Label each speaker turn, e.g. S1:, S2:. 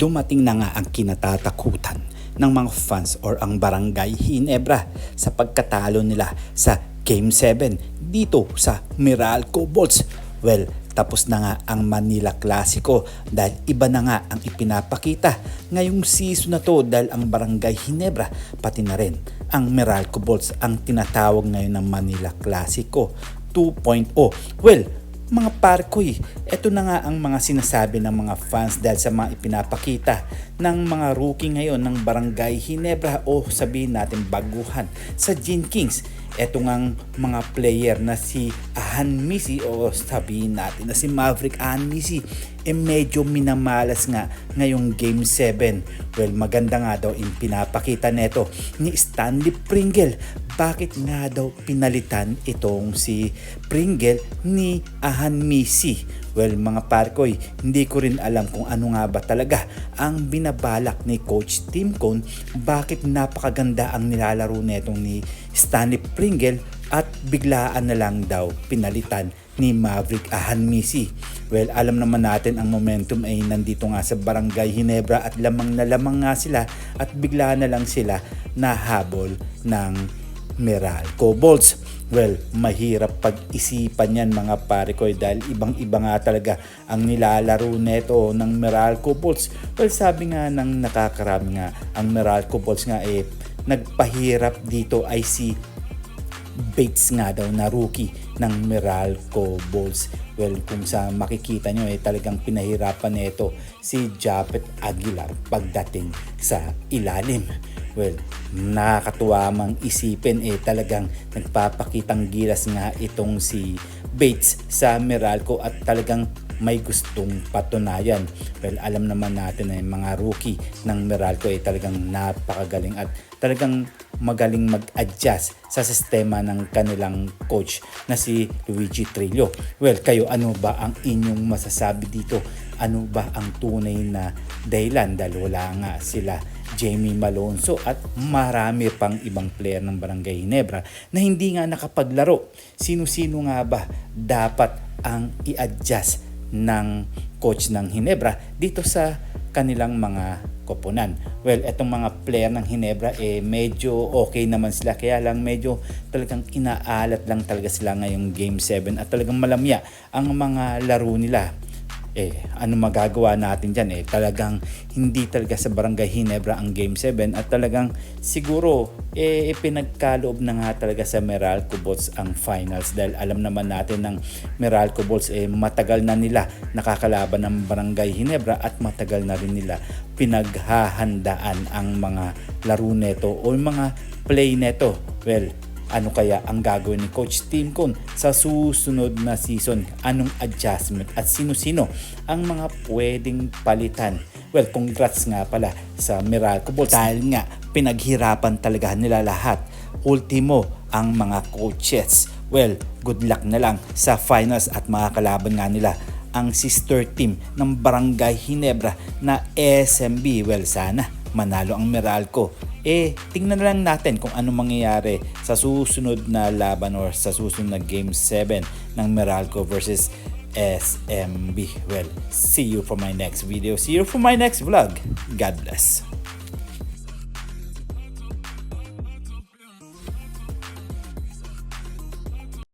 S1: dumating na nga ang kinatatakutan ng mga fans or ang Barangay Ginebra sa pagkatalo nila sa Game 7 dito sa Meralco Bolts. Well, tapos na nga ang Manila Clasico dahil iba na nga ang ipinapakita ngayong season na to dahil ang Barangay Ginebra pati na rin ang Meralco Bolts ang tinatawag ngayon ng Manila Clasico 2.0. Well, mga parkoy, ito na nga ang mga sinasabi ng mga fans dahil sa mga ipinapakita ng mga rookie ngayon ng Barangay Ginebra o sabihin natin baguhan sa Gin Kings. Ito ngang mga player na si Ahan Misi o sabihin natin na si Maverick Ahan Misi medyo minamalas nga ngayong Game 7. Well, maganda nga daw yung pinapakita neto ni Stanley Pringle. Bakit nga daw pinalitan itong si Pringle ni Ahan Misi? Well, mga parkoy, hindi ko rin alam kung ano nga ba talaga ang binabalak ni Coach Tim Cone. Bakit napakaganda ang nilalaro netong ni Stanley Pringle at biglaan na lang daw pinalitan ni Maverick Ahan Misi. Well, alam naman natin ang momentum ay nandito nga sa Barangay Ginebra at lamang na lamang nga sila at bigla na lang sila nahabol ng Meralco Bolts. Well, mahirap pag-isipan yan mga pare ko dahil ibang-iba nga talaga ang nilalaro neto ng Meralco Bolts. Well, sabi nga ng nakakarami nga ang Meralco Bolts nga nagpahirap dito ay si Bates nga daw na rookie ng Meralco Bolts. Well, kung sa makikita nyo talagang pinahirapan nito si Japet Aguilar pagdating sa ilalim. Well, nakakatuwa mang isipin talagang nagpapakitang gilas nga itong si Bates sa Meralco at talagang may gustong patunayan. Well, alam naman natin na yung mga rookie ng Meralco talagang napakagaling at talagang magaling mag-adjust sa sistema ng kanilang coach na si Luigi Trillo. Well, kayo ano ba ang inyong masasabi dito? Ano ba ang tunay na dahilan dahil wala nga sila Jamie Malonzo at marami pang ibang player ng Barangay Ginebra na hindi nga nakapaglaro? Sino-sino nga ba dapat ang i-adjust ng coach ng Ginebra dito sa kanilang mga koponan? Well, etong mga player ng Ginebra medyo okay naman sila, kaya lang medyo talagang inaalat lang talaga sila ngayong Game 7 at talagang malamya ang mga laro nila. Ano magagawa natin dyan? Talagang hindi talaga sa Barangay Ginebra ang Game 7 at talagang siguro pinagkaloob na nga talaga sa Meralco Bolts ang finals dahil alam naman natin ng Meralco Bolts matagal na nila nakakalaban ng Barangay Ginebra at matagal na rin nila pinaghahandaan ang mga laro neto o yung mga play neto. Well, ano kaya ang gagawin ni Coach Tim Cone sa susunod na season? Anong adjustment at sino-sino ang mga pwedeng palitan? Well, congrats nga pala sa Meralco Bolts dahil nga pinaghirapan talaga nila lahat. Ultimo ang mga coaches. Well, good luck na lang sa finals at makakalaban nga nila ang sister team ng Barangay Ginebra na SMB. Well, sana manalo ang Meralco. Tingnan na lang natin kung ano mangyayari sa susunod na laban or sa susunod na Game 7 ng Meralco versus SMB. Well, see you for my next video. See you for my next vlog. God bless.